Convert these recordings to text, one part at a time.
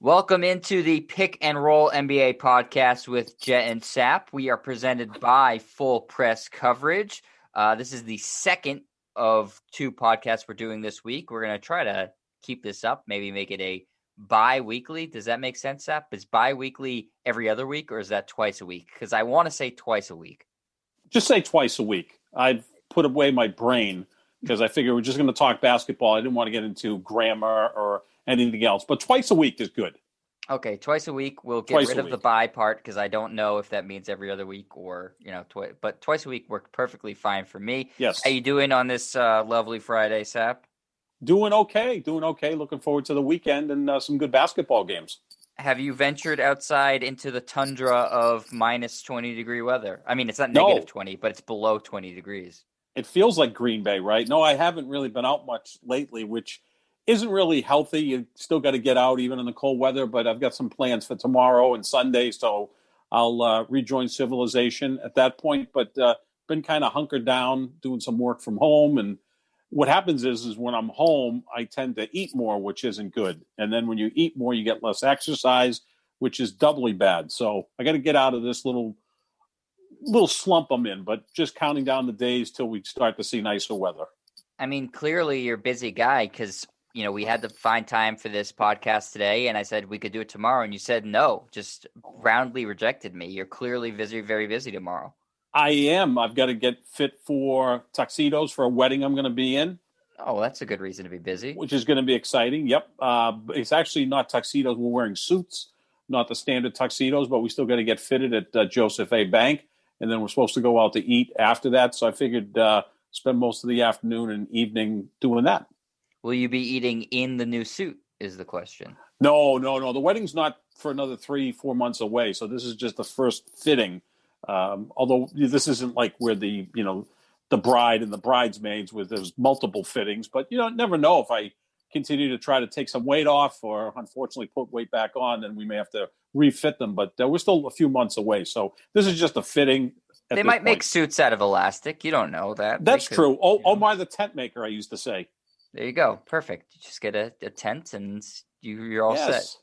Welcome into the Pick and Roll NBA podcast with Jet and Sap. We are presented by Full Press Coverage. This is the second of two podcasts we're doing this week. We're going to try to keep this up, maybe make it a bi-weekly. Does that make sense, Sap? Is bi-weekly every other week, or is that twice a week? Because I want to say twice a week. Just say twice a week. I've put away my brain because I figured we're just going to talk basketball. I didn't want to get into grammar or anything else, but twice a week is good. Okay, twice a week. We'll get rid of the bye part because I don't know if that means every other week or, but twice a week worked perfectly fine for me. Yes. How you doing on this lovely Friday, Sap? Doing okay. Looking forward to the weekend and some good basketball games. Have you ventured outside into the tundra of minus 20 degree weather? I mean, it's not negative 20, but it's below 20 degrees. It feels like Green Bay, right? No, I haven't really been out much lately, which isn't really healthy. You still got to get out even in the cold weather, but I've got some plans for tomorrow and Sunday, so I'll rejoin civilization at that point. But been kind of hunkered down, doing some work from home. And what happens is when I'm home, I tend to eat more, which isn't good. And then when you eat more, you get less exercise, which is doubly bad. So I got to get out of this little slump I'm in, but just counting down the days till we start to see nicer weather. I mean, clearly you're a busy guy because we had to find time for this podcast today, and I said we could do it tomorrow, and you said no, just roundly rejected me. You're clearly busy, very busy tomorrow. I am. I've got to get fit for tuxedos for a wedding I'm going to be in. Oh, that's a good reason to be busy. Which is going to be exciting. Yep. It's actually not tuxedos. We're wearing suits, not the standard tuxedos, but we still got to get fitted at Joseph A. Bank, and then we're supposed to go out to eat after that. So I figured spend most of the afternoon and evening doing that. Will you be eating in the new suit is the question. No. The wedding's not for another 3-4 months away. So this is just the first fitting. Although this isn't like where the bride and the bridesmaids where there's multiple fittings, but never know if I continue to try to take some weight off or unfortunately put weight back on, then we may have to refit them, but we're still a few months away. So this is just a fitting. They might make suits out of elastic. You don't know that. That's true. Omar the tent maker, I used to say. There you go. Perfect. You just get a tent and you're all set.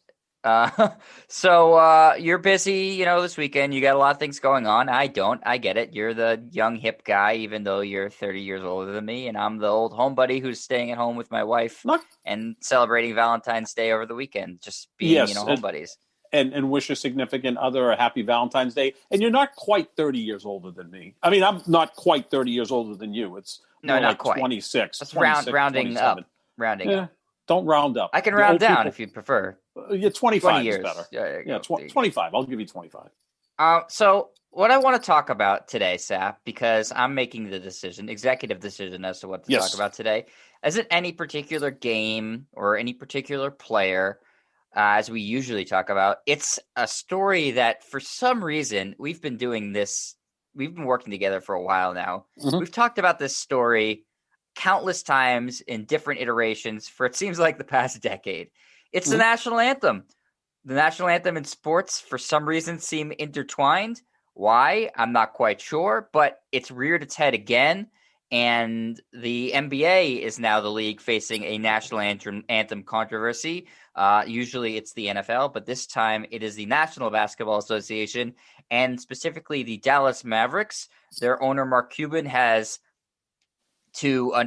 So you're busy, this weekend. You got a lot of things going on. I don't. I get it. You're the young, hip guy, even though you're 30 years older than me. And I'm the old home buddy who's staying at home with my wife and celebrating Valentine's Day over the weekend. Just being, home buddies. And wish a significant other a happy Valentine's Day. And you're not quite 30 years older than me. I mean, I'm not quite 30 years older than you. It's not like quite. 26. That's rounding 27. Up. Rounding up. Don't round up. I can round down if you prefer. Yeah, 25 20 years. is better. Yeah, 25. I'll give you 25. So what I want to talk about today, Sap, because I'm making the executive decision as to what to talk about today, isn't any particular game or any particular player, as we usually talk about. It's a story that for some reason we've been doing this. We've been working together for a while now. Mm-hmm. We've talked about this story countless times in different iterations for it seems like the past decade. It's the national anthem. The national anthem and sports, for some reason, seem intertwined. Why? I'm not quite sure, but it's reared its head again. And the NBA is now the league facing a national anthem controversy. Usually it's the NFL, but this time it is the National Basketball Association, and specifically the Dallas Mavericks. Their owner, Mark Cuban, has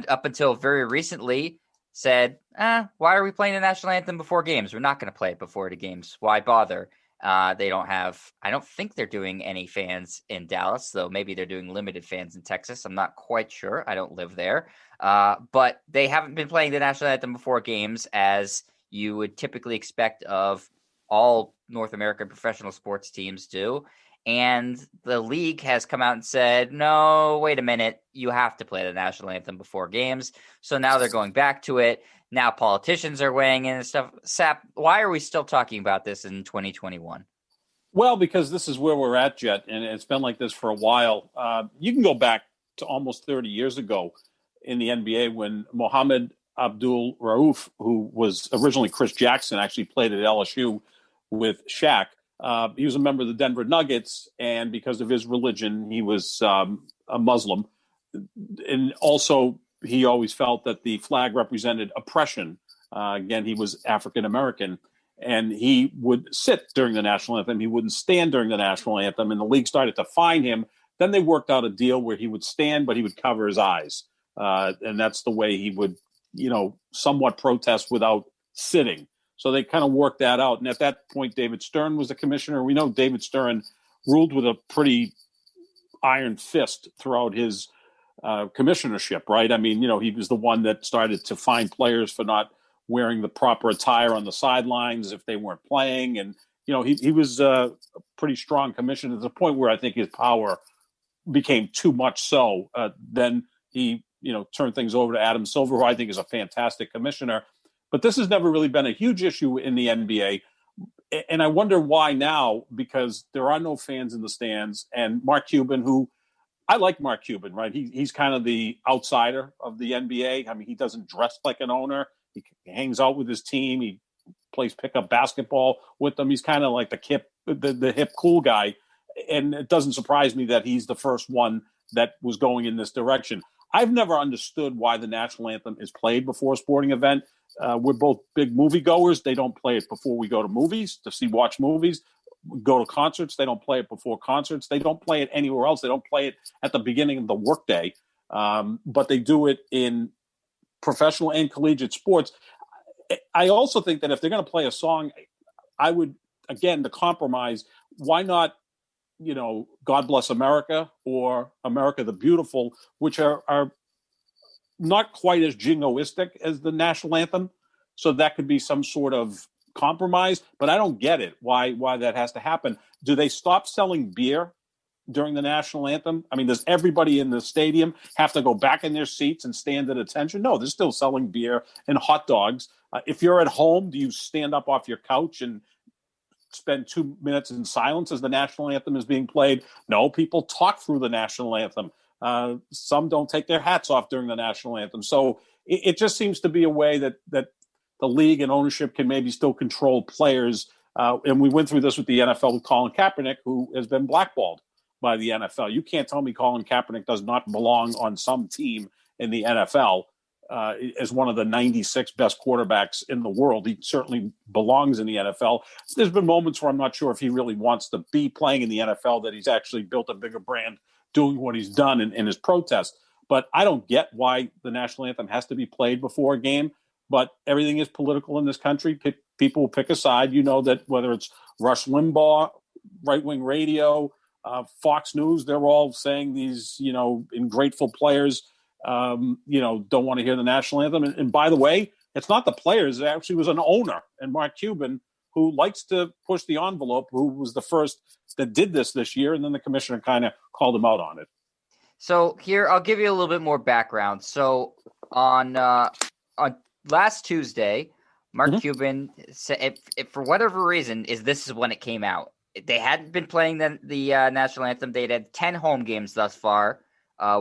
up until very recently said, why are we playing the national anthem before games? We're not going to play it before the games. Why bother? I don't think they're doing any fans in Dallas, though maybe they're doing limited fans in Texas. I'm not quite sure. I don't live there. But they haven't been playing the national anthem before games as you would typically expect of all North American professional sports teams do. And the league has come out and said, no, wait a minute, you have to play the national anthem before games. So now they're going back to it. Now politicians are weighing in and stuff. Sap, why are we still talking about this in 2021? Well, because this is where we're at, Jet, and it's been like this for a while. You can go back to almost 30 years ago in the NBA when Mohammed Abdul Rauf, who was originally Chris Jackson, actually played at LSU with Shaq. He was a member of the Denver Nuggets, and because of his religion, he was a Muslim. And also, he always felt that the flag represented oppression. Again, he was African American. and he would sit during the national anthem. He wouldn't stand during the national anthem, and the league started to fine him. Then they worked out a deal where he would stand, but he would cover his eyes. And that's the way he would, somewhat protest without sitting. So they kind of worked that out. And at that point, David Stern was the commissioner. We know David Stern ruled with a pretty iron fist throughout his commissionership, right? I mean, he was the one that started to fine players for not wearing the proper attire on the sidelines if they weren't playing. And, he was a pretty strong commissioner to the point where I think his power became too much so. Then he, turned things over to Adam Silver, who I think is a fantastic commissioner. But this has never really been a huge issue in the NBA. And I wonder why now, because there are no fans in the stands. And Mark Cuban, who I like Mark Cuban, right? He's kind of the outsider of the NBA. I mean, he doesn't dress like an owner. He hangs out with his team. He plays pickup basketball with them. He's kind of like the hip cool guy. And it doesn't surprise me that he's the first one that was going in this direction. I've never understood why the national anthem is played before a sporting event. We're both big moviegoers. They don't play it before we go to movies to watch movies. We go to concerts. They don't play it before concerts. They don't play it anywhere else. They don't play it at the beginning of the workday. But they do it in professional and collegiate sports. I also think that if they're going to play a song, I would, again, the compromise, why not, God Bless America or America the Beautiful, which are not quite as jingoistic as the national anthem. So that could be some sort of compromise, but I don't get it. Why that has to happen. Do they stop selling beer during the national anthem? I mean, does everybody in the stadium have to go back in their seats and stand at attention? No, they're still selling beer and hot dogs. If you're at home, do you stand up off your couch and spend 2 minutes in silence as the national anthem is being played? No, people talk through the national anthem. Some don't take their hats off during the national anthem. So it just seems to be a way that the league and ownership can maybe still control players. And we went through this with the NFL with Colin Kaepernick, who has been blackballed by the NFL. You can't tell me Colin Kaepernick does not belong on some team in the NFL. As one of the 96 best quarterbacks in the world. He certainly belongs in the NFL. There's been moments where I'm not sure if he really wants to be playing in the NFL, that he's actually built a bigger brand doing what he's done in his protest. But I don't get why the national anthem has to be played before a game. But everything is political in this country. People will pick a side. You know that whether it's Rush Limbaugh, right-wing radio, Fox News, they're all saying these, ingrateful players don't want to hear the national anthem. And by the way, it's not the players. It actually was an owner, and Mark Cuban, who likes to push the envelope, who was the first that did this year. And then the commissioner kind of called him out on it. So here, I'll give you a little bit more background. So on last Tuesday, Mark Cuban said, if for whatever reason, this is when it came out. They hadn't been playing the national anthem. They'd had 10 home games thus far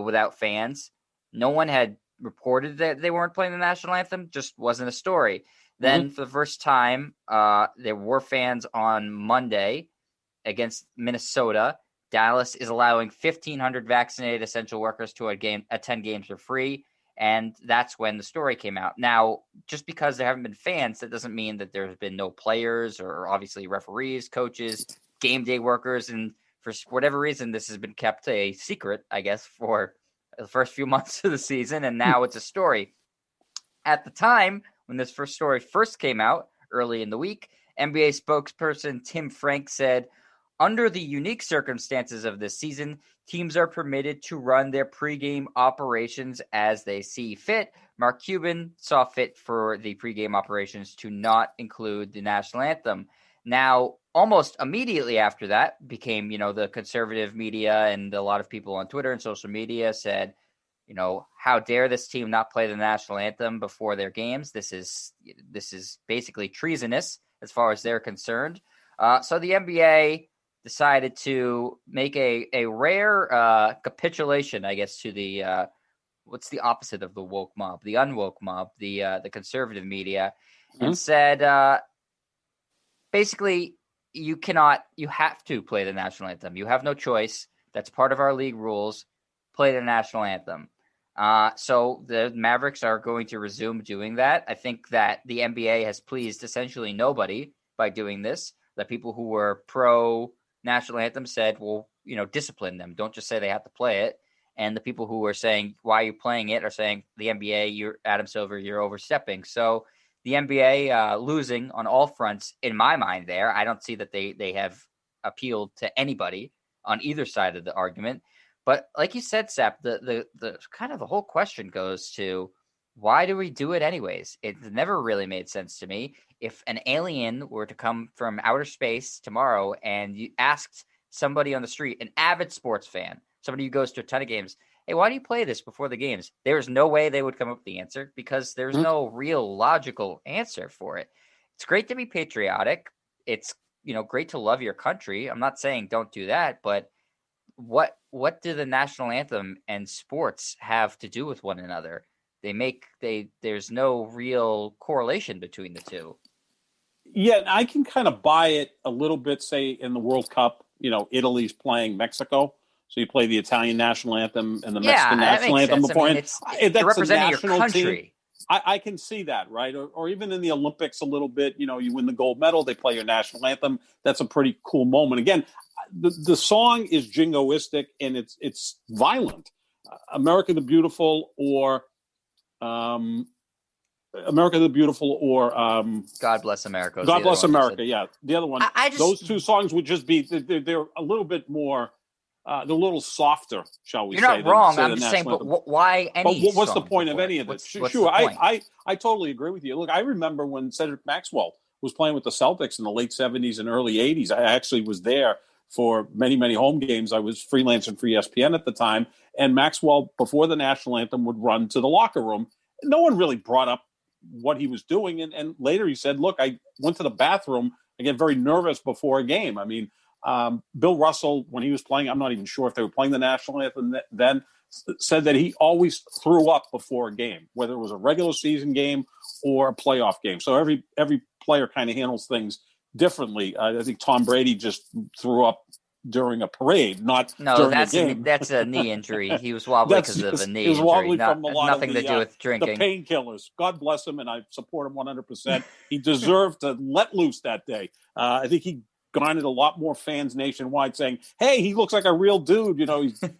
without fans. No one had reported that they weren't playing the national anthem. Just wasn't a story. Then for the first time, there were fans on Monday against Minnesota. Dallas is allowing 1,500 vaccinated essential workers to attend games for free. And that's when the story came out. Now, just because there haven't been fans, that doesn't mean that there's been no players or obviously referees, coaches, game day workers. And for whatever reason, this has been kept a secret, I guess, for the first few months of the season. And now it's a story. At the time, when this first story first came out early in the week, NBA spokesperson Tim Frank said, under the unique circumstances of this season, teams are permitted to run their pregame operations as they see fit. Mark Cuban saw fit for the pregame operations to not include the national anthem. Now, almost immediately after that became, the conservative media and a lot of people on Twitter and social media said, how dare this team not play the national anthem before their games? This is basically treasonous as far as they're concerned. So the NBA decided to make a rare capitulation, I guess, to the what's the opposite of the woke mob, the unwoke mob, the conservative media, and said basically you have to play the national anthem. You have no choice. That's part of our league rules. Play the national anthem. So the Mavericks are going to resume doing that. I think that the NBA has pleased essentially nobody by doing this. The people who were pro national anthem said, well, discipline them. Don't just say they have to play it. And the people who are saying, why are you playing it, are saying, the NBA, you're Adam Silver, you're overstepping. So the NBA losing on all fronts, in my mind there. I don't see that they have appealed to anybody on either side of the argument. But like you said, Sap, the kind of the whole question goes to, why do we do it anyways? It never really made sense to me. If an alien were to come from outer space tomorrow and you asked somebody on the street, an avid sports fan, somebody who goes to a ton of games, hey, why do you play this before the games? There's no way they would come up with the answer because there's no real logical answer for it. It's great to be patriotic. It's, great to love your country. I'm not saying don't do that, but what do the national anthem and sports have to do with one another? There's no real correlation between the two. Yeah, I can kind of buy it a little bit, say, in the World Cup, Italy's playing Mexico. So you play the Italian national anthem and the Mexican national anthem beforehand. You're representing your country. Team. I can see that, right? Or even in the Olympics a little bit, you win the gold medal, they play your national anthem. That's a pretty cool moment. Again, the song is jingoistic and it's violent. America the Beautiful or America the Beautiful or God Bless America. God Bless America, yeah. The other one. Those two songs would just be, they're a little bit more, they're a little softer, shall we say. You're not wrong. I'm just saying, but why any But what's the point of any of this? Sure, I totally agree with you. Look, I remember when Cedric Maxwell was playing with the Celtics in the late 70s and early 80s. I actually was there for many, many home games. I was freelancing for ESPN at the time. And Maxwell, before the national anthem, would run to the locker room. No one really brought up what he was doing. And later he said, look, I went to the bathroom. I get very nervous before a game. I mean, Bill Russell, when he was playing, I'm not even sure if they were playing the national anthem then, said that he always threw up before a game, whether it was a regular season game or a playoff game. So every player kind of handles things differently. I think Tom Brady just threw up during a parade, not during a game. That's a knee injury. He was wobbly because of a kney injury. He was wobbly from a lot nothing of the, to do with drinking. The painkillers. God bless him, and I support him 100%. He deserved to let loose that day. I think he garnered a lot more fans nationwide saying, hey, he looks like a real dude.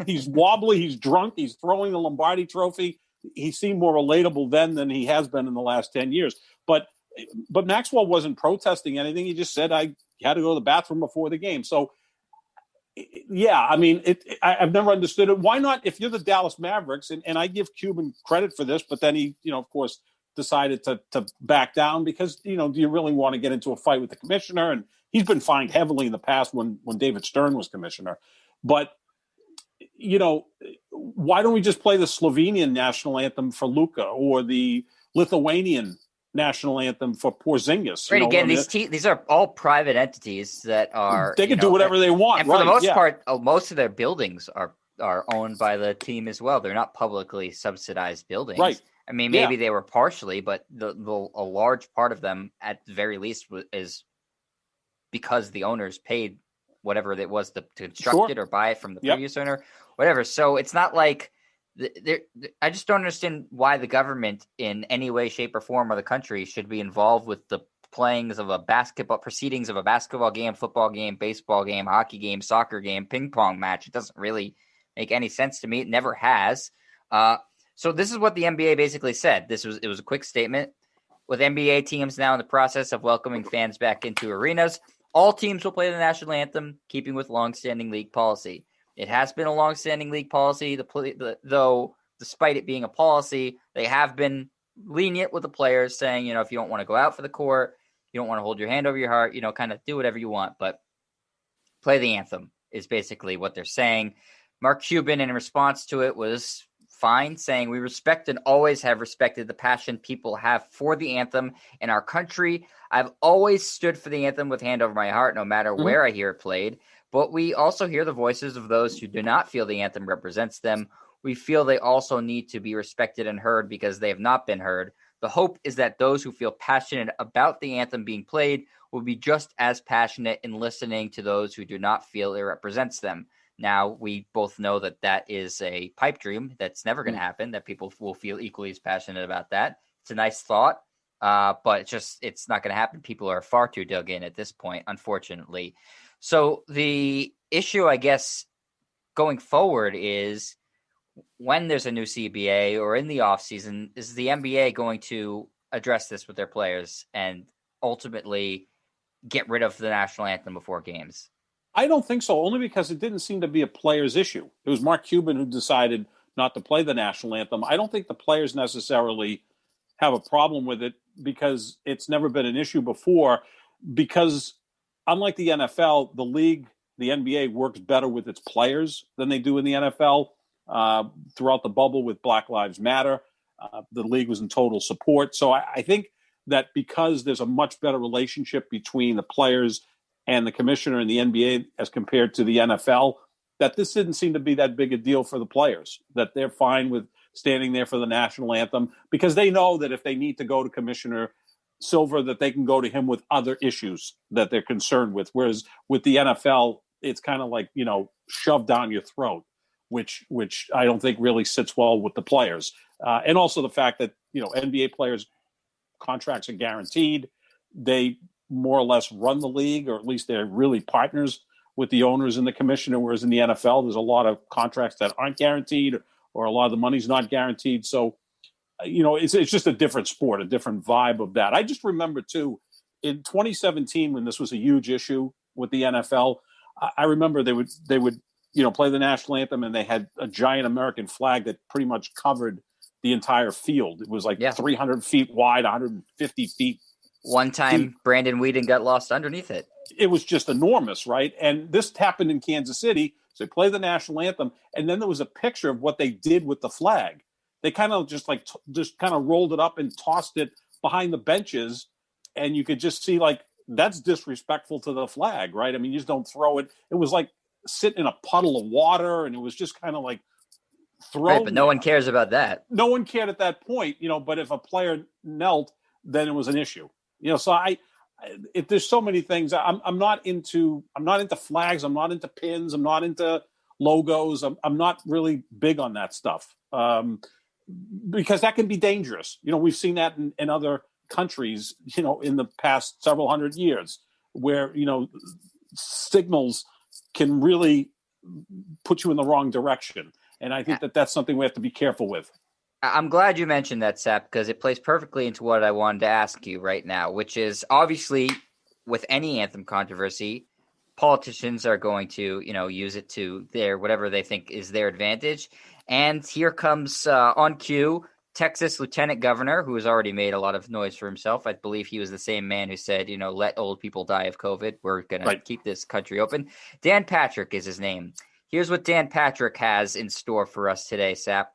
He's wobbly, he's drunk, he's throwing the Lombardi trophy. He seemed more relatable then than he has been in the last 10 years. But Maxwell wasn't protesting anything. He just said, I had to go to the bathroom before the game. So, yeah, I mean, I've never understood it. Why not, if you're the Dallas Mavericks, and I give Cuban credit for this, but then he, of course, decided to back down because, do you really want to get into a fight with the commissioner? And he's been fined heavily in the past when David Stern was commissioner. But, why don't we just play the Slovenian national anthem for Luka or the Lithuanian national anthem for Porzingis? Right, again, these are all private entities that are... They can do whatever they want. And for the most part, most of their buildings are owned by the team as well. They're not publicly subsidized buildings. Right. I mean, maybe they were partially, but a large part of them, at the very least, is because the owners paid whatever it was to construct it or buy it from the previous owner, whatever. So it's not like I just don't understand why the government in any way, shape, or form of the country should be involved with the proceedings of a basketball game, football game, baseball game, hockey game, soccer game, ping pong match. It doesn't really make any sense to me. It never has. So this is what the NBA basically said. It was a quick statement. With NBA teams now in the process of welcoming fans back into arenas, all teams will play the national anthem, keeping with longstanding league policy. It has been a longstanding league policy, though despite it being a policy, they have been lenient with the players, saying, if you don't want to go out for the court, you don't want to hold your hand over your heart, kind of do whatever you want, but play the anthem is basically what they're saying. Mark Cuban, in response to it, was fine, saying, we respect and always have respected the passion people have for the anthem in our country. I've always stood for the anthem with hand over my heart, no matter where I hear it played. But we also hear the voices of those who do not feel the anthem represents them. We feel they also need to be respected and heard because they have not been heard. The hope is that those who feel passionate about the anthem being played will be just as passionate in listening to those who do not feel it represents them. Now, we both know that is a pipe dream. That's never going to happen, that people will feel equally as passionate about that. It's a nice thought. but it's not going to happen. People are far too dug in at this point, unfortunately. So the issue, I guess, going forward is when there's a new CBA or in the offseason, is the NBA going to address this with their players and ultimately get rid of the national anthem before games? I don't think so, only because it didn't seem to be a player's issue. It was Mark Cuban who decided not to play the national anthem. I don't think the players necessarily have a problem with it because it's never been an issue before. Because unlike the NFL, the league, the NBA works better with its players than they do in the NFL. Throughout the bubble with Black Lives Matter, the league was in total support. So I think that because there's a much better relationship between the players and the commissioner in the NBA as compared to the NFL, that this didn't seem to be that big a deal for the players, that they're fine with standing there for the national anthem because they know that if they need to go to Commissioner Silver, that they can go to him with other issues that they're concerned with. Whereas with the NFL, it's kind of like, shoved down your throat, which I don't think really sits well with the players. And also the fact that, NBA players' contracts are guaranteed. They more or less run the league, or at least they're really partners with the owners and the commissioner, whereas in the NFL, there's a lot of contracts that aren't guaranteed or a lot of the money's not guaranteed. So, it's just a different sport, a different vibe of that. I just remember, too, in 2017, when this was a huge issue with the NFL, I remember they would play the national anthem, and they had a giant American flag that pretty much covered the entire field. It was like 300 feet wide, 150 feet. One time, Brandon Whedon got lost underneath it. It was just enormous, right? And this happened in Kansas City. So they play the national anthem, and then there was a picture of what they did with the flag. They kind of just kind of rolled it up and tossed it behind the benches, and you could just see that's disrespectful to the flag, right? I mean, you just don't throw it. It was like sitting in a puddle of water, and it was just kind of like thrown. Right, but no one cares about that. No one cared at that point, But if a player knelt, then it was an issue, So there's so many things. I'm not into flags. I'm not into pins. I'm not into logos. I'm not really big on that stuff because that can be dangerous. We've seen that in other countries, in the past several hundred years, where signals can really put you in the wrong direction. And I think that's something we have to be careful with. I'm glad you mentioned that, Sap, because it plays perfectly into what I wanted to ask you right now, which is obviously with any anthem controversy, politicians are going to, use it to their whatever they think is their advantage. And here comes on cue, Texas Lieutenant Governor, who has already made a lot of noise for himself. I believe he was the same man who said, let old people die of COVID. We're going to keep this country open. Dan Patrick is his name. Here's what Dan Patrick has in store for us today, Sap.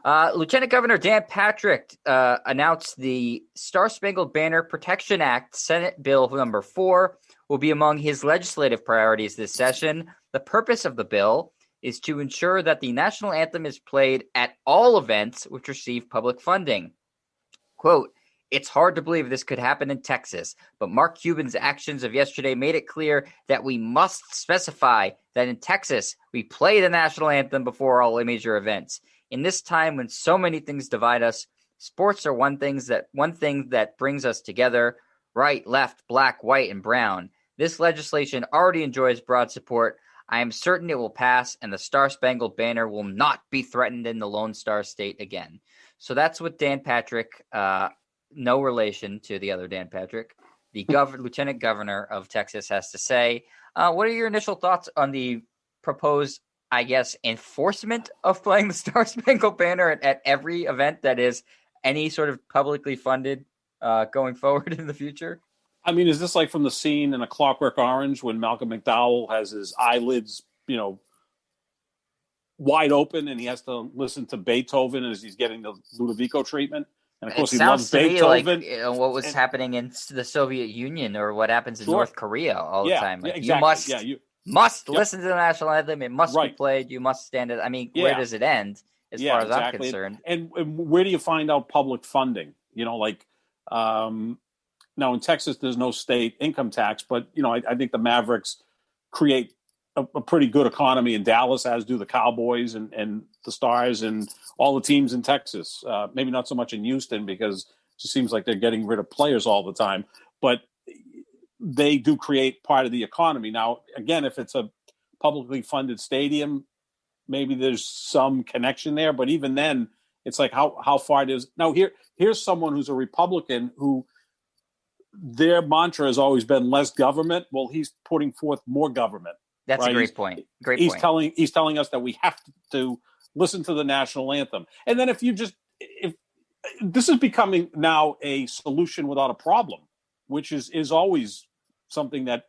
Lieutenant Governor Dan Patrick announced the Star-Spangled Banner Protection Act, Senate Bill number 4, will be among his legislative priorities this session. The purpose of the bill is to ensure that the national anthem is played at all events which receive public funding. Quote, "It's hard to believe this could happen in Texas, but Mark Cuban's actions of yesterday made it clear that we must specify that in Texas we play the national anthem before all major events. In this time when so many things divide us, sports are one thing that brings us together, right, left, black, white, and brown. This legislation already enjoys broad support. I am certain it will pass, and the Star-Spangled Banner will not be threatened in the Lone Star State again." So that's what Dan Patrick, no relation to the other Dan Patrick, the Lieutenant Governor of Texas, has to say. What are your initial thoughts on the proposed, I guess, enforcement of playing the Star-Spangled Banner at every event that is any sort of publicly funded going forward in the future? I mean, is this like from the scene in A Clockwork Orange when Malcolm McDowell has his eyelids, wide open and he has to listen to Beethoven as he's getting the Ludovico treatment? And of course, he loves Beethoven. Like, what was happening in the Soviet Union or what happens in North Korea all the time. Like, exactly. You must listen to the national anthem. It must be played. You must stand it. I mean, where does it end as far as I'm concerned? And where do you find out public funding? Now in Texas, there's no state income tax, but I think the Mavericks create a pretty good economy in Dallas, as do the Cowboys and the Stars and all the teams in Texas. Maybe not so much in Houston because just seems like they're getting rid of players all the time. But they do create part of the economy. Now, again, if it's a publicly funded stadium, maybe there's some connection there. But even then, it's like how far it is. Now, here's someone who's a Republican who their mantra has always been less government. Well, he's putting forth more government. That's right? a great point. He's telling us that we have to listen to the national anthem. And then if this is becoming now a solution without a problem, which is always something that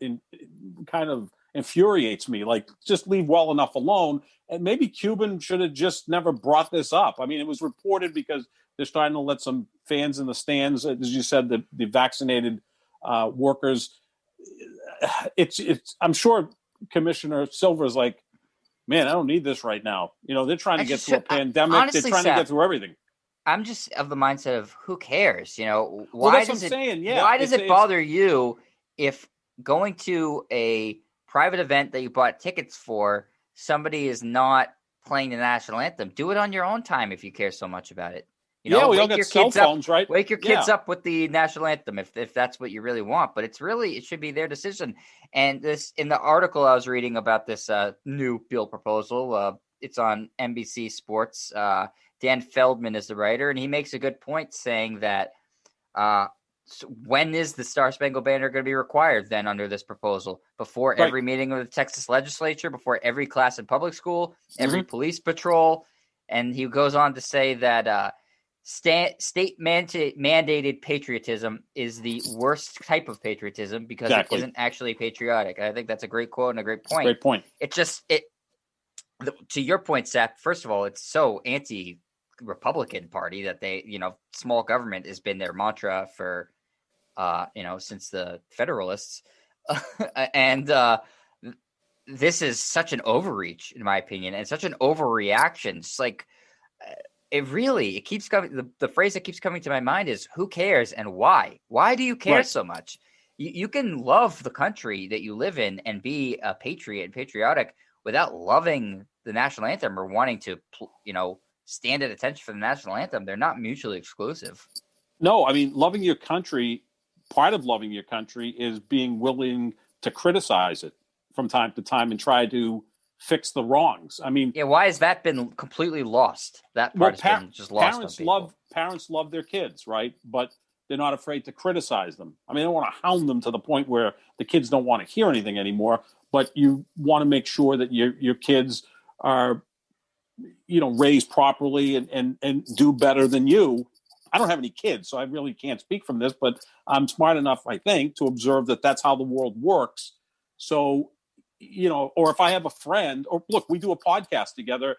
kind of infuriates me. Like, just leave well enough alone. And maybe Cuban should have just never brought this up. I mean, it was reported because they're starting to let some fans in the stands, as you said, the vaccinated workers. It's. I'm sure Commissioner Silver's like, man, I don't need this right now. They're trying to get through a pandemic. Honestly, they're trying to get through everything. I'm just of the mindset of who cares? Why does it bother you if going to a private event that you bought tickets for, somebody is not playing the national anthem? Do it on your own time if you care so much about it. We all got cell phones, right? Wake your kids up with the national anthem if that's what you really want. But it should be their decision. And this, in the article I was reading about this new bill proposal, it's on NBC Sports. Dan Feldman is the writer, and he makes a good point saying that when is the Star Spangled Banner going to be required then under this proposal? Before every meeting of the Texas legislature, before every class in public school, every police patrol. And he goes on to say that state mandated patriotism is the worst type of patriotism because it isn't actually patriotic. I think that's a great quote and a great point. Great point. To your point, Seth, first of all, it's so anti-Republican Party that they, small government has been their mantra for, since the Federalists. And this is such an overreach, in my opinion, and such an overreaction. It's like, it keeps coming. The phrase that keeps coming to my mind is who cares and why? Why do you care so much? You can love the country that you live in and be a patriot and patriotic without loving the national anthem or wanting to, stand at attention for the national anthem. They're not mutually exclusive. No, I mean, loving your country, part of loving your country is being willing to criticize it from time to time and try to fix the wrongs. I mean, why has that been completely lost? That part has been just lost. Parents love their kids, right? But they're not afraid to criticize them. I mean, they don't want to hound them to the point where the kids don't want to hear anything anymore, but you want to make sure that your kids are, raised properly and do better than you. I don't have any kids, so I really can't speak from this, but I'm smart enough, I think, to observe that that's how the world works. So, or if I have a friend, or look, we do a podcast together,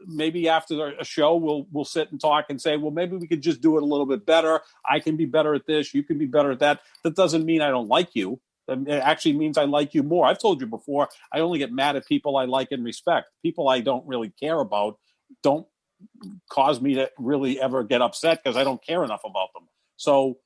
maybe after a show, we'll sit and talk and say, well, maybe we could just do it a little bit better. I can be better at this. You can be better at that. That doesn't mean I don't like you. It actually means I like you more. I've told you before, I only get mad at people I like and respect. People I don't really care about don't cause me to really ever get upset because I don't care enough about them. So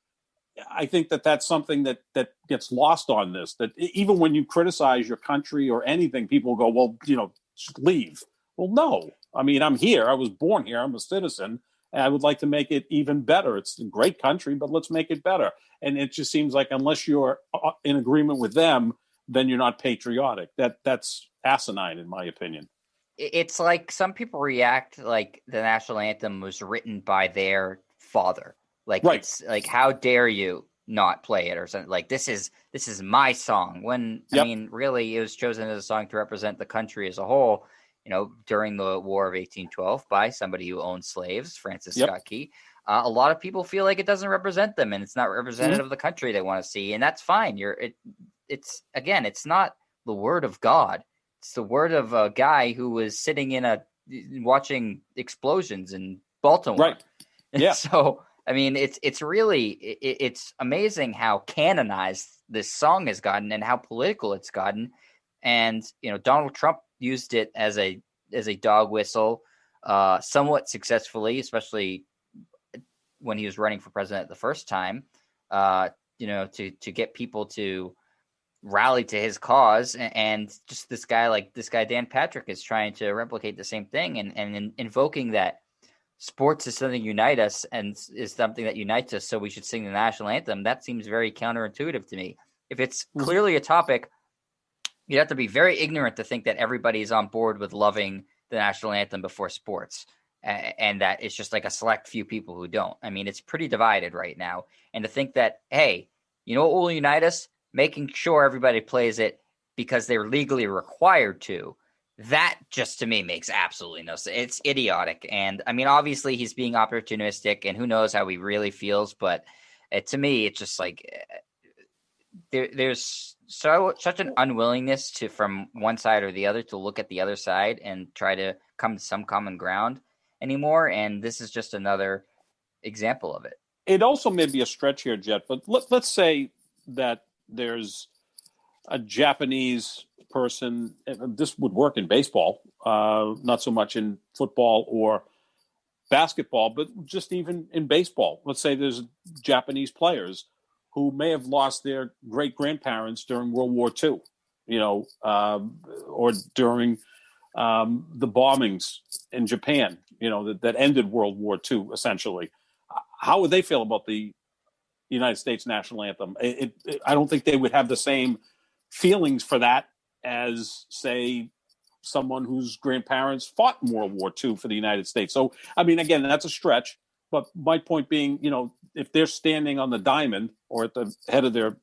I think that's something that gets lost on this, that even when you criticize your country or anything, people go, well, just leave. Well, no. I mean, I'm here. I was born here. I'm a citizen. And I would like to make it even better. It's a great country, but let's make it better. And it just seems like unless you're in agreement with them, then you're not patriotic. That's asinine, in my opinion. It's like some people react like the national anthem was written by their father. Like, It's like, how dare you not play it or something? Like, this is my song. When, I mean, really, it was chosen as a song to represent the country as a whole, during the War of 1812 by somebody who owned slaves, Francis Scott Key. A lot of people feel like it doesn't represent them and it's not representative of the country they want to see. And that's fine. It's not the word of God. It's the word of a guy who was sitting watching explosions in Baltimore. Right. Yeah. So, I mean, it's really amazing how canonized this song has gotten and how political it's gotten. And, Donald Trump used it as a dog whistle somewhat successfully, especially when he was running for president the first time, to get people to rally to his cause. And just this guy Dan Patrick is trying to replicate the same thing and invoking that sports is something unite us and is something that unites us, so we should sing the national anthem. That seems very counterintuitive to me. If it's clearly a topic, you'd have to be very ignorant to think that everybody's on board with loving the national anthem before sports, and that it's just like a select few people who don't. I mean, it's pretty divided right now. And to think that, hey, you know what will unite us? Making sure everybody plays it because they're legally required to. That just to me makes absolutely no sense. It's idiotic. And I mean, obviously he's being opportunistic and who knows how he really feels. But to me, it's just like there's such an unwillingness to from one side or the other to look at the other side and try to come to some common ground anymore. And this is just another example of it. It also may be a stretch here, Jet, but let's say that there's a Japanese person. This would work in baseball, not so much in football or basketball, but just even in baseball. Let's say there's Japanese players who may have lost their great-grandparents during World War II, or during the bombings in Japan, that ended World War II, essentially. How would they feel about the United States national anthem? I don't think they would have the same feelings for that as, say, someone whose grandparents fought in World War II for the United States. So, I mean, again, that's a stretch. But my point being, if they're standing on the diamond or at the head of their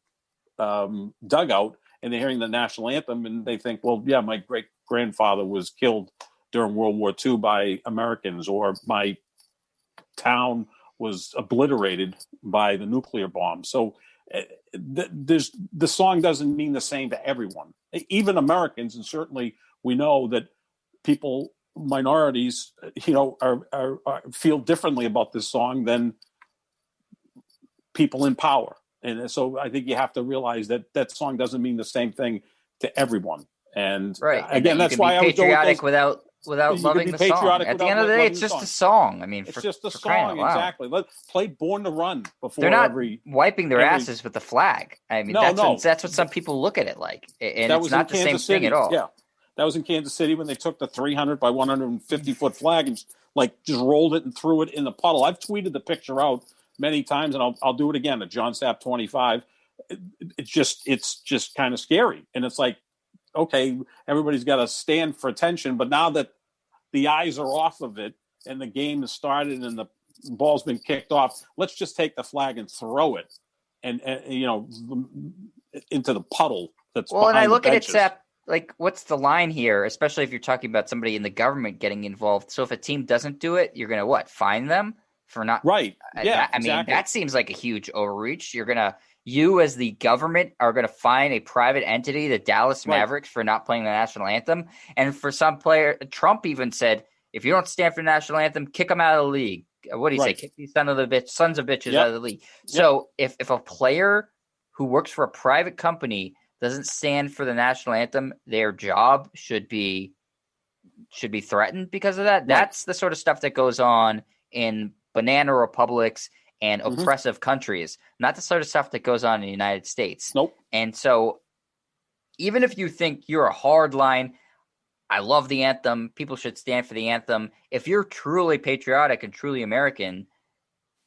dugout and they're hearing the national anthem and they think, well, yeah, my great-grandfather was killed during World War II by Americans, or my town was obliterated by the nuclear bomb. So the song doesn't mean the same to everyone, even Americans. And certainly we know that people, minorities, are feel differently about this song than people in power. And so I think you have to realize that that song doesn't mean the same thing to everyone. And right. Again, and that's why I would go with those, without loving the song. At the end of the day, it's just a song. I mean, it's just a song. Exactly. Let's play "Born to Run" before. They're not wiping their asses with the flag. I mean, that's what some people look at it like, and it's not the same thing at all. Yeah, that was in Kansas City when they took the 300 by 150 foot flag and just rolled it and threw it in the puddle. I've tweeted the picture out many times, and I'll do it again. At John Sapp 25, it's just kind of scary, and it's like, okay, everybody's got to stand for attention, but now that the eyes are off of it and the game has started and the ball's been kicked off, let's just take the flag and throw it and into the puddle that's behind the benches. And I look at it, Sap, like, what's the line here, especially if you're talking about somebody in the government getting involved? So if a team doesn't do it, you're going to fine them for not? Right. Yeah, I mean, that seems like a huge overreach. You as the government are going to fine a private entity, the Dallas Mavericks, for not playing the national anthem. And for some player, Trump even said, if you don't stand for the national anthem, kick them out of the league. What do you say? Kick these sons of bitches out of the league. So if a player who works for a private company doesn't stand for the national anthem, their job should be threatened because of that. Right. That's the sort of stuff that goes on in banana republics and oppressive countries, not the sort of stuff that goes on in the United States. Nope. And so even if you think you're a hard line, I love the anthem, people should stand for the anthem. If you're truly patriotic and truly American,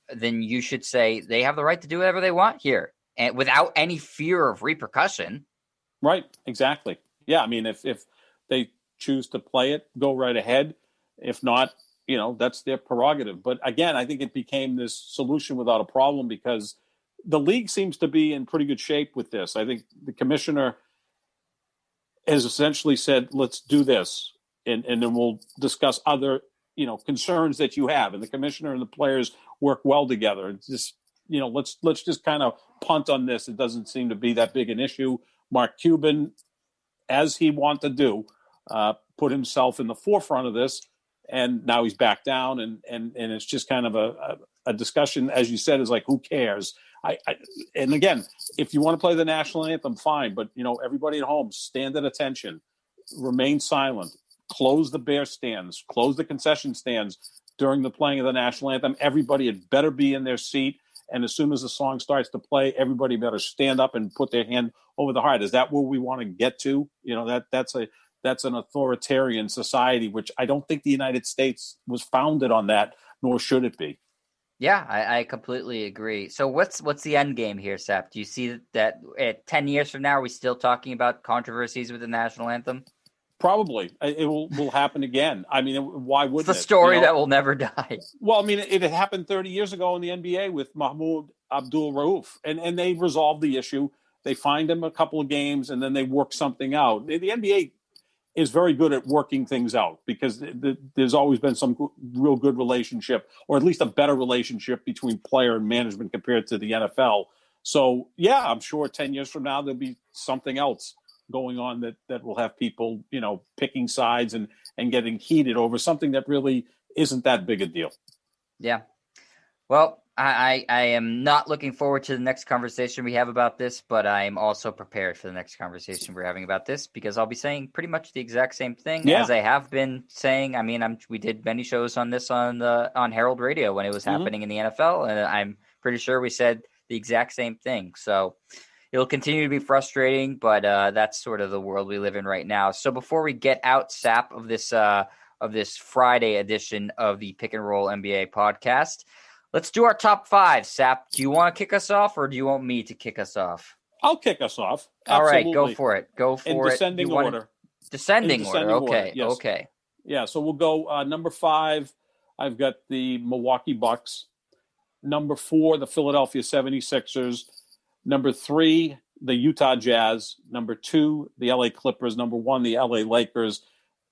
then you should say they have the right to do whatever they want here, and without any fear of repercussion. Right. Exactly. Yeah. I mean, if they choose to play it, go right ahead. If not, that's their prerogative. But again, I think it became this solution without a problem because the league seems to be in pretty good shape with this. I think the commissioner has essentially said, let's do this. And then we'll discuss other, concerns that you have. And the commissioner and the players work well together. It's just, let's just kind of punt on this. It doesn't seem to be that big an issue. Mark Cuban, as he wanted to do, put himself in the forefront of this. And now he's back down, and it's just kind of a discussion, as you said, is like, who cares? And again, if you want to play the national anthem, fine. But, everybody at home, stand at attention, remain silent, close the beer stands, close the concession stands during the playing of the national anthem. Everybody had better be in their seat. And as soon as the song starts to play, everybody better stand up and put their hand over the heart. Is that where we want to get to? That's an authoritarian society, which I don't think the United States was founded on that. nor should it be. Yeah, I completely agree. So what's the end game here, Sap? Do you see that at 10 years from now, are we still talking about controversies with the national anthem? Probably. It will happen again. I mean, why wouldn't it? It's the story that will never die. Well, I mean, it had happened 30 years ago in the NBA with Mahmoud Abdul-Rauf, and they resolved the issue. They fined him a couple of games, and then they worked something out. The NBA is very good at working things out because there's always been some real good relationship, or at least a better relationship between player and management compared to the NFL. So, yeah, I'm sure 10 years from now, there'll be something else going on that will have people, picking sides and getting heated over something that really isn't that big a deal. Yeah. Well, I am not looking forward to the next conversation we have about this, but I am also prepared for the next conversation we're having about this because I'll be saying pretty much the exact same thing as I have been saying. I mean, we did many shows on this on Herald Radio when it was happening in the NFL, and I'm pretty sure we said the exact same thing. So it'll continue to be frustrating, but that's sort of the world we live in right now. So before we get out, Sap, of this Friday edition of the Pick and Roll NBA podcast, let's do our top 5. Sap, do you want to kick us off, or do you want me to kick us off? I'll kick us off. Absolutely. All right, go for it. In descending order. Descending order. Okay. Yes. Okay. Yeah. So we'll go number 5. I've got the Milwaukee Bucks. Number 4, the Philadelphia 76ers. Number 3, the Utah Jazz. Number 2, the LA Clippers. Number 1, the LA Lakers.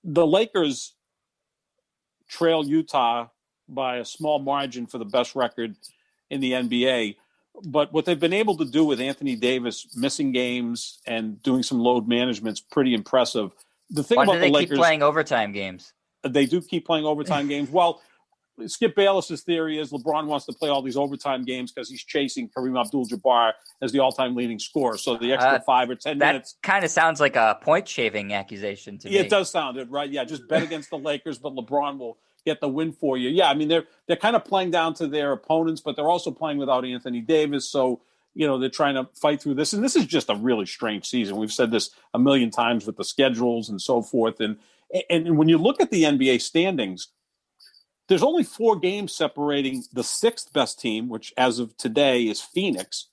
The Lakers trail Utah by a small margin for the best record in the NBA. But what they've been able to do with Anthony Davis missing games and doing some load management is pretty impressive. The thing about the Lakers, keep playing overtime games? They do keep playing overtime games. Well, Skip Bayless's theory is LeBron wants to play all these overtime games because he's chasing Kareem Abdul-Jabbar as the all-time leading scorer. So the extra 5 or 10 minutes. That kind of sounds like a point-shaving accusation to me. It does sound it, right? Yeah, just bet against the Lakers, but LeBron will get the win for you. Yeah, I mean, they're kind of playing down to their opponents, but they're also playing without Anthony Davis. So, they're trying to fight through this. And this is just a really strange season. We've said this a million times with the schedules and so forth. And when you look at the NBA standings, there's only 4 games separating the 6th best team, which as of today is Phoenix,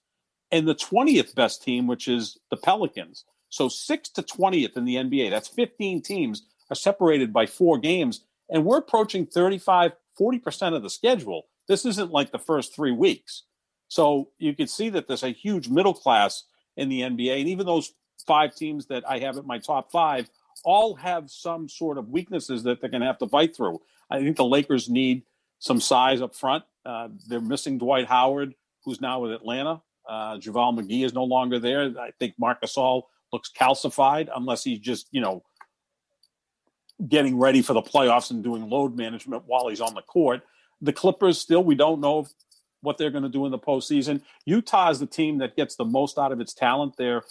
and the 20th best team, which is the Pelicans. So 6th to 20th in the NBA, that's 15 teams, are separated by 4 games. And we're approaching 35, 40% of the schedule. This isn't like the first 3 weeks. So you can see that there's a huge middle class in the NBA. And even those 5 teams that I have at my top 5 all have some sort of weaknesses that they're going to have to fight through. I think the Lakers need some size up front. They're missing Dwight Howard, who's now with Atlanta. JaVale McGee is no longer there. I think Marc Gasol looks calcified unless he's just, getting ready for the playoffs and doing load management while he's on the court. The Clippers still, we don't know what they're going to do in the postseason. Utah is the team that gets the most out of its talent. The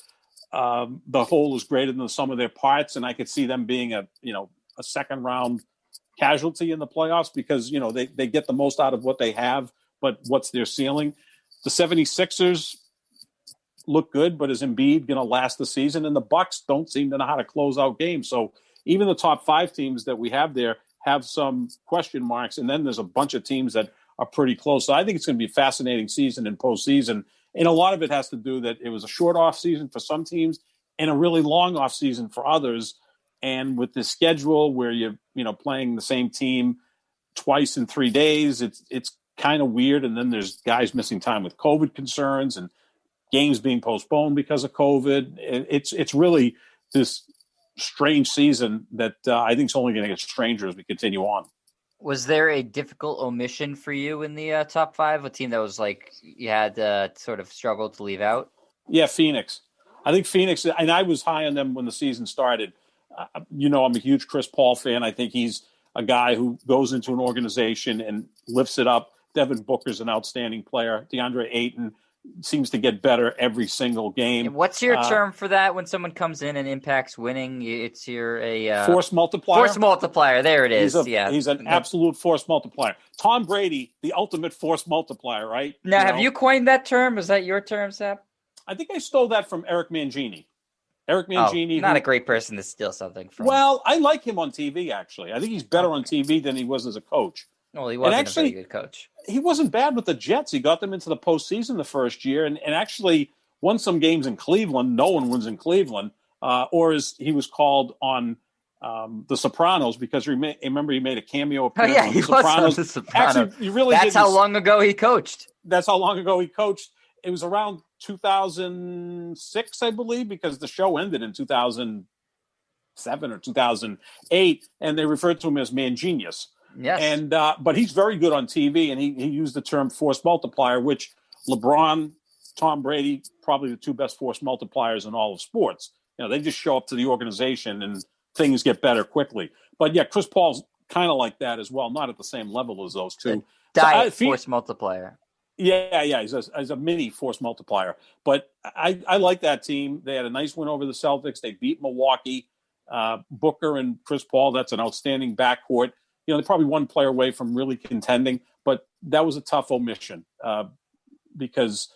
whole is greater than the sum of their parts, and I could see them being a second round casualty in the playoffs because, they get the most out of what they have, but what's their ceiling? The 76ers look good, but is Embiid going to last the season? And the Bucks don't seem to know how to close out games. So even the top 5 teams that we have there have some question marks. And then there's a bunch of teams that are pretty close. So I think it's going to be a fascinating season in postseason. And a lot of it has to do that it was a short off season for some teams and a really long off season for others. And with this schedule where you're, playing the same team twice in 3 days, it's kind of weird. And then there's guys missing time with COVID concerns and games being postponed because of COVID. It's really this strange season that I think is only going to get stranger as we continue on. Was there a difficult omission for you in the top 5? A team that was like you had sort of struggled to leave out? Yeah, Phoenix. I think Phoenix, and I was high on them when the season started. I'm a huge Chris Paul fan. I think he's a guy who goes into an organization and lifts it up. Devin Booker's an outstanding player. DeAndre Ayton seems to get better every single game. What's your term for that when someone comes in and impacts winning? It's force multiplier. Force multiplier. There it is. He's an absolute force multiplier. Tom Brady, the ultimate force multiplier, right? Now, have you coined that term? Is that your term, Sap? I think I stole that from Eric Mangini. Eric Mangini. Not a great person to steal something from. Well, I like him on TV, actually. I think he's better on TV than he was as a coach. Well, he wasn't a very good coach. He wasn't bad with the Jets. He got them into the postseason the first year and actually won some games in Cleveland. No one wins in Cleveland. Or as he was called on The Sopranos, because remember he made a cameo appearance on The Sopranos. The Sopranos. Actually, you really That's how long ago he coached. That's how long ago he coached. It was around 2006, I believe, because the show ended in 2007 or 2008, and they referred to him as Man Genius. Yes. And but he's very good on TV, and he used the term force multiplier, which LeBron, Tom Brady, probably the two best force multipliers in all of sports. They just show up to the organization and things get better quickly. But yeah, Chris Paul's kind of like that as well, not at the same level as those two. Force multiplier. Yeah, he's a mini force multiplier. But I like that team. They had a nice win over the Celtics. They beat Milwaukee. Booker and Chris Paul, that's an outstanding backcourt. They're probably one player away from really contending, but that was a tough omission because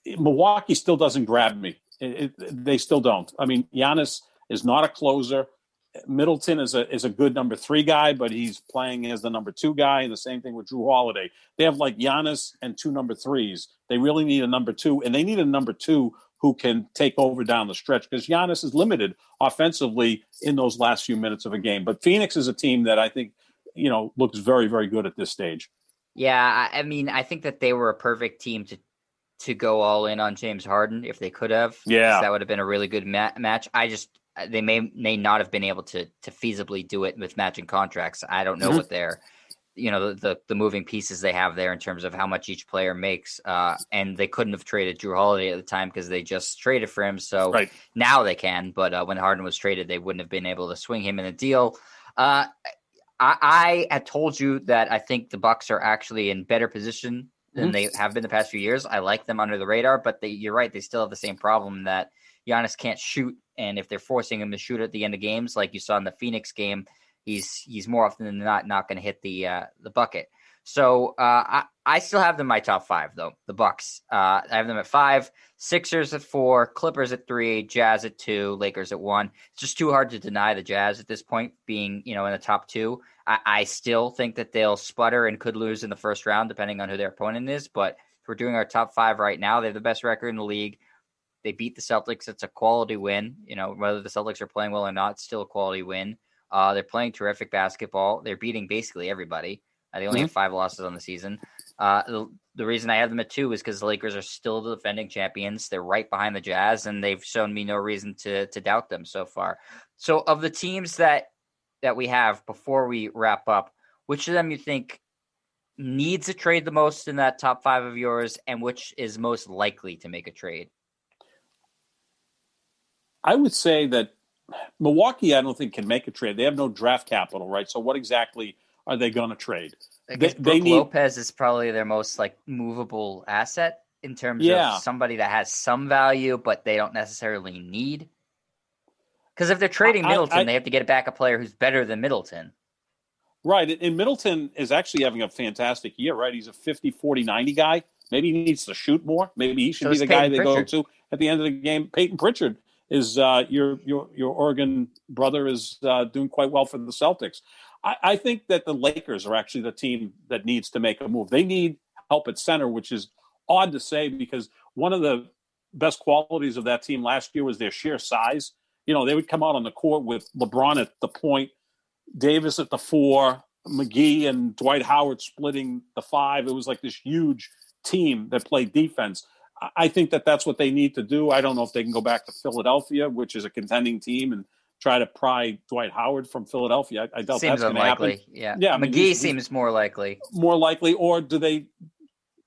Milwaukee still doesn't grab me. They still don't. I mean, Giannis is not a closer. Middleton is a good number 3 guy, but he's playing as the number 2 guy, and the same thing with Drew Holiday. They have like Giannis and 2 number 3s. They really need a number 2, and they need a number 2 who can take over down the stretch because Giannis is limited offensively in those last few minutes of a game. But Phoenix is a team that I think, looks very, very good at this stage. Yeah, I mean, I think that they were a perfect team to go all in on James Harden if they could have. Yeah. That would have been a really good match. They may not have been able to feasibly do it with matching contracts. I don't know what they're, the moving pieces they have there in terms of how much each player makes. And they couldn't have traded Drew Holiday at the time because they just traded for him. So Now they can, but when Harden was traded, they wouldn't have been able to swing him in a deal. I had told you that I think the Bucks are actually in better position than they have been the past few years. I like them under the radar, but you're right. They still have the same problem that Giannis can't shoot. And if they're forcing him to shoot at the end of games, like you saw in the Phoenix game, he's more often than not going to hit the bucket. So I still have them in my top 5, though. The Bucks. I have them at 5, Sixers at 4, Clippers at 3, Jazz at 2, Lakers at 1. It's just too hard to deny the Jazz at this point being, in the top 2. I still think that they'll sputter and could lose in the first round, depending on who their opponent is. But if we're doing our top 5 right now, they have the best record in the league. They beat the Celtics. It's a quality win. Whether the Celtics are playing well or not, it's still a quality win. They're playing terrific basketball. They're beating basically everybody. They only have 5 losses on the season. The reason I have them at 2 is because the Lakers are still the defending champions. They're right behind the Jazz, and they've shown me no reason to doubt them so far. So of the teams that we have before we wrap up, which of them you think needs a trade the most in that top 5 of yours, and which is most likely to make a trade? I would say that Milwaukee, I don't think, can make a trade. They have no draft capital, right? So what exactly are they going to trade? I guess Lopez is probably their most movable asset in terms of somebody that has some value, but they don't necessarily need. Because if they're trading Middleton, they have to get back a player who's better than Middleton. Right. And Middleton is actually having a fantastic year, right? He's a 50, 40, 90 guy. Maybe he needs to shoot more. Maybe he should be the guy they go to at the end of the game. Peyton Pritchard is your Oregon brother is doing quite well for the Celtics. I think that the Lakers are actually the team that needs to make a move. They need help at center, which is odd to say because one of the best qualities of that team last year was their sheer size. They would come out on the court with LeBron at the point, Davis at the 4, McGee and Dwight Howard splitting the 5. It was like this huge team that played defense. I think that that's what they need to do. I don't know if they can go back to Philadelphia, which is a contending team, and try to pry Dwight Howard from Philadelphia. I doubt that's going to happen. Yeah. McGee seems more likely. More likely. Or do they,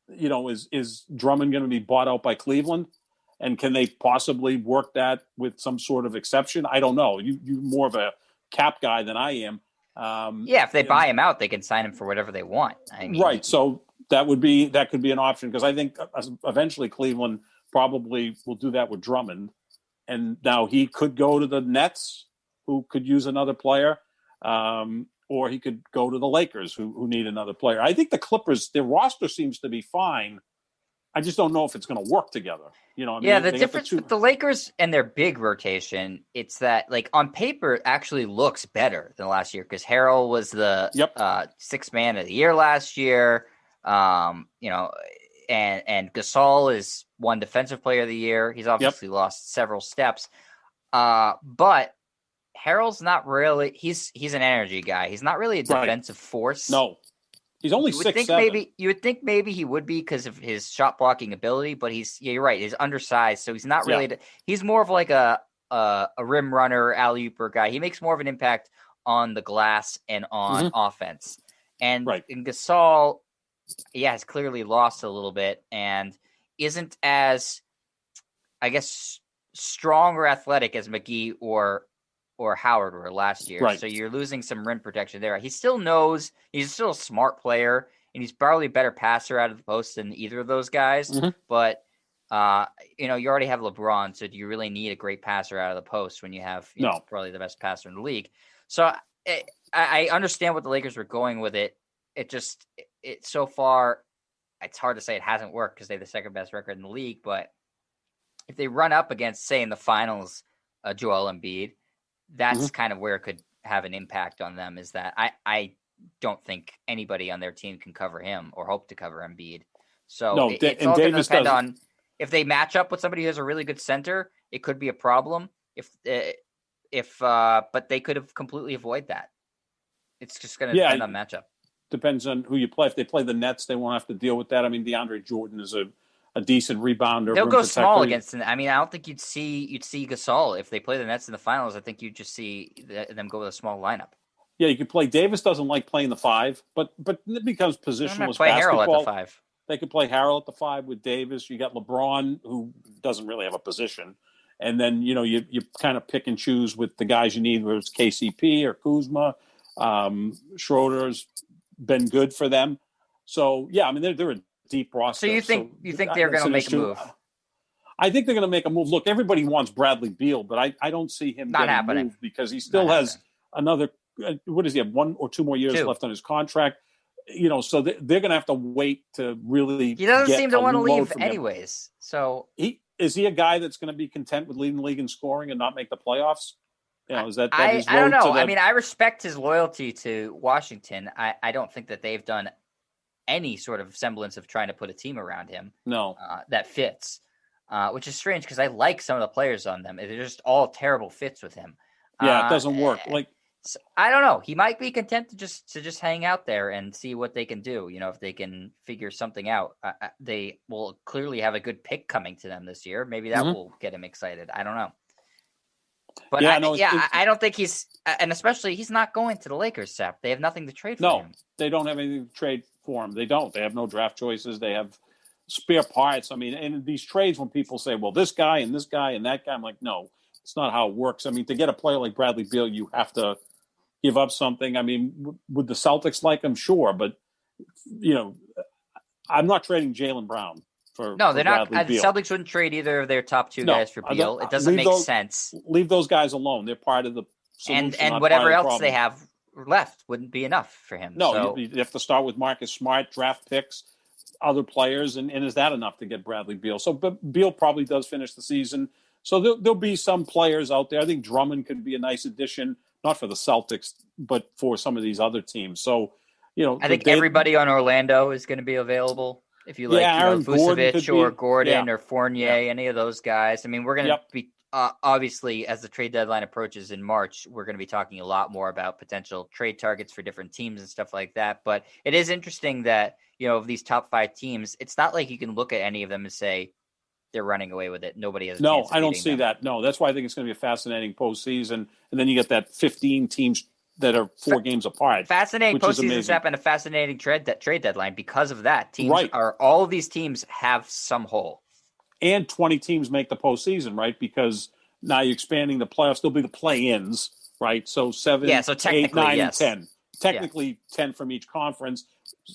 is Drummond going to be bought out by Cleveland? And can they possibly work that with some sort of exception? I don't know. You're more of a cap guy than I am. If they buy him out, they can sign him for whatever they want. Right. So that could be an option because I think eventually Cleveland probably will do that with Drummond. And now he could go to the Nets, who could use another player, or he could go to the Lakers, who need another player. I think the Clippers, their roster seems to be fine, I just don't know if it's going to work together. You know, I mean, yeah, the difference with the Lakers and their big rotation, it's that, like, on paper, it actually looks better than last year because Harrell was the sixth man of the year last year. You know, and Gasol is one defensive player of the year. He's obviously lost several steps. But Harrell's not really. He's an energy guy. He's not really a defensive force. No. He's only 6'7". You would think maybe he would be because of his shot blocking ability, but you're right. He's undersized, so he's not really. He's more of like a rim runner, alley-ooper guy. He makes more of an impact on the glass and on offense. And in Gasol, has clearly lost a little bit and isn't as, I guess, strong or athletic as McGee or Howard were last year. So you're losing some rim protection there. He still knows he's still a smart player, and he's probably a better passer out of the post than either of those guys. But, you know, you already have LeBron, so do you really need a great passer out of the post when you have probably the best passer in the league? So I understand what the Lakers were going with it. It so far, it's hard to say it hasn't worked because they have the second best record in the league. But if they run up against, say, in the finals, Joel Embiid, that's kind of where it could have an impact on them, is that I don't think anybody on their team can cover him or hope to cover Embiid. So it's all going to depend on if they match up with somebody who has a really good center, it could be a problem. But they could have completely avoid that. It's just going to depend on matchup. Depends on who you play. If they play the Nets, they won't have to deal with that. I mean, DeAndre Jordan is a decent rebounder. They'll go small against them. I mean, I don't think you'd see Gasol if they play the Nets in the finals. I think you'd just see them go with a small lineup. Yeah, you could play. Davis doesn't like playing the 5, but it becomes positionless play basketball. Harrell at the 5. They could play Harrell at the 5 with Davis. You got LeBron, who doesn't really have a position, and then you kind of pick and choose with the guys you need, whether it's KCP or Kuzma. Schroeder's been good for them. So yeah, I mean they're a deep roster. So you think they're going to make a move? I think they're going to make a move. Look, everybody wants Bradley Beal, but I don't see him not happening moved because he still has another. What does he have? 1 or 2 more years left on his contract. You know, so they're going to have to wait to really. He doesn't seem to want to leave anyways. So is he a guy that's going to be content with leading the league in scoring and not make the playoffs? You know, is that I don't know. I mean, I respect his loyalty to Washington. I don't think that they've done any sort of semblance of trying to put a team around him. No, that fits, which is strange because I like some of the players on them. They're just all terrible fits with him. Yeah, it doesn't work. So, I don't know. He might be content to just hang out there and see what they can do. You know, if they can figure something out, they will clearly have a good pick coming to them this year. Maybe that will get him excited. I don't know. But I don't think he's, and especially he's not going to the Lakers, Sap. They have nothing to trade for him. No, they don't have anything to trade for him. They don't. They have no draft choices. They have spare parts. I mean, and these trades, when people say, well, this guy and this guy and that guy, I'm like, no, it's not how it works. I mean, to get a player like Bradley Beal, you have to give up something. I mean, would the Celtics like him? Sure. But, you know, I'm not trading Jaylen Brown. No, they're not. The Celtics wouldn't trade either of their top 2 guys for Beal. It doesn't make sense. Leave those guys alone. They're part of the solution. And whatever else they have left wouldn't be enough for him. No, so. you have to start with Marcus Smart, draft picks, other players, and is that enough to get Bradley Beal? So, but Beal probably does finish the season. So there'll be some players out there. I think Drummond could be a nice addition, not for the Celtics, but for some of these other teams. So, you know, I think everybody on Orlando is going to be available. If you like, Vucevic or Gordon or Fournier, any of those guys. I mean, we're going to be obviously, as the trade deadline approaches in March, we're going to be talking a lot more about potential trade targets for different teams and stuff like that. But it is interesting that, you know, of these top 5 teams, it's not like you can look at any of them and say they're running away with it. Nobody has a chance of I don't see that. No, that's why I think it's going to be a fascinating postseason. And then you get that 15 teams that are 4 games apart. Fascinating postseason step and a fascinating trade deadline because of that. All of these teams have some hole. And 20 teams make the postseason, right? Because now you're expanding the playoffs. There'll be the play-ins, right? So 7, 8, 9, and 10. Technically 10 from each conference.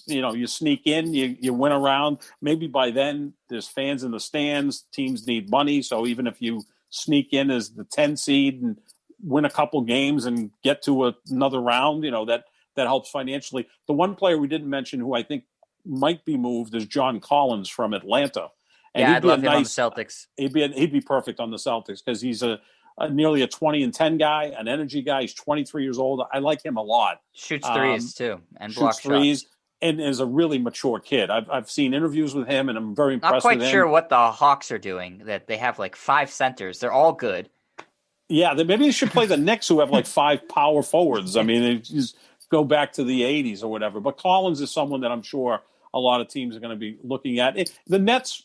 You know, you sneak in, you win a round. Maybe by then there's fans in the stands. Teams need money. So even if you sneak in as the 10 seed and win a couple games and get to another round, you know, that helps financially. The one player we didn't mention who I think might be moved is John Collins from Atlanta. And yeah, I'd love him on the Celtics. He'd be perfect on the Celtics because he's a nearly a 20-10 guy, an energy guy. He's 23 years old. I like him a lot. Shoots threes too, and blocks threes, shots. And is a really mature kid. I've seen interviews with him, and I'm very impressed with him. Not quite sure what the Hawks are doing. That they have like 5 centers. They're all good. Yeah, maybe they should play the Knicks, who have like 5 power forwards. I mean, they just go back to the 80s or whatever. But Collins is someone that I'm sure a lot of teams are going to be looking at. The Nets,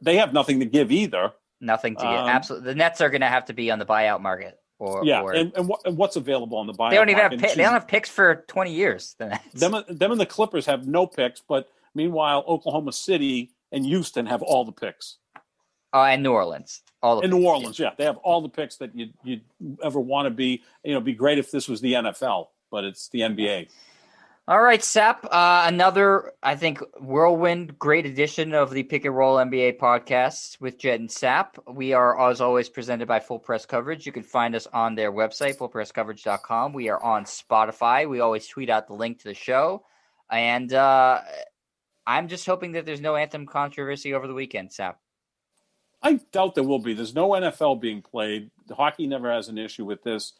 they have nothing to give either. Nothing to give. Absolutely, the Nets are going to have to be on the buyout market. And what's available on the buyout? They don't even have they don't have picks for 20 years. The Nets. Them and the Clippers have no picks, but meanwhile, Oklahoma City and Houston have all the picks. And New Orleans, New Orleans, yeah, they have all the picks that you'd ever want to be. It'd be great if this was the NFL, but it's the NBA. All right, Sap. Another, I think, whirlwind, great edition of the Pick and Roll NBA podcast with Jet and Sap. We are, as always, presented by Full Press Coverage. You can find us on their website, fullpresscoverage.com. We are on Spotify. We always tweet out the link to the show. And I'm just hoping that there's no anthem controversy over the weekend, Sap. I doubt there will be. There's no NFL being played. The hockey never has an issue with this.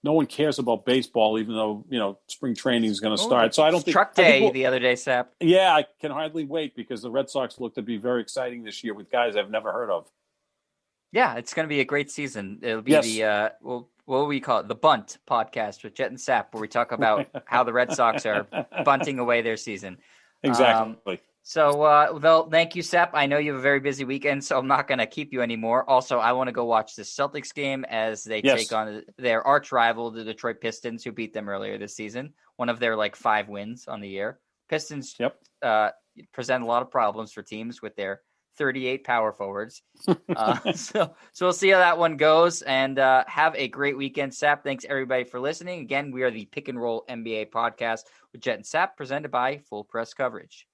No one cares about baseball, even though, spring training is going to start. So I don't think Truck Day the other day, Sap. Yeah, I can hardly wait because the Red Sox look to be very exciting this year with guys I've never heard of. Yeah, it's going to be a great season. It'll be the what do we call it? The Bunt podcast with Jet and Sap, where we talk about how the Red Sox are bunting away their season. Exactly. So, thank you, Sap. I know you have a very busy weekend, so I'm not going to keep you anymore. Also, I want to go watch the Celtics game as they take on their arch rival, the Detroit Pistons, who beat them earlier this season. One of their 5 wins on the year. Pistons present a lot of problems for teams with their 38 power forwards. So we'll see how that one goes. And have a great weekend, Sap. Thanks, everybody, for listening. Again, we are the Pick and Roll NBA podcast with Jet and Sap, presented by Full Press Coverage.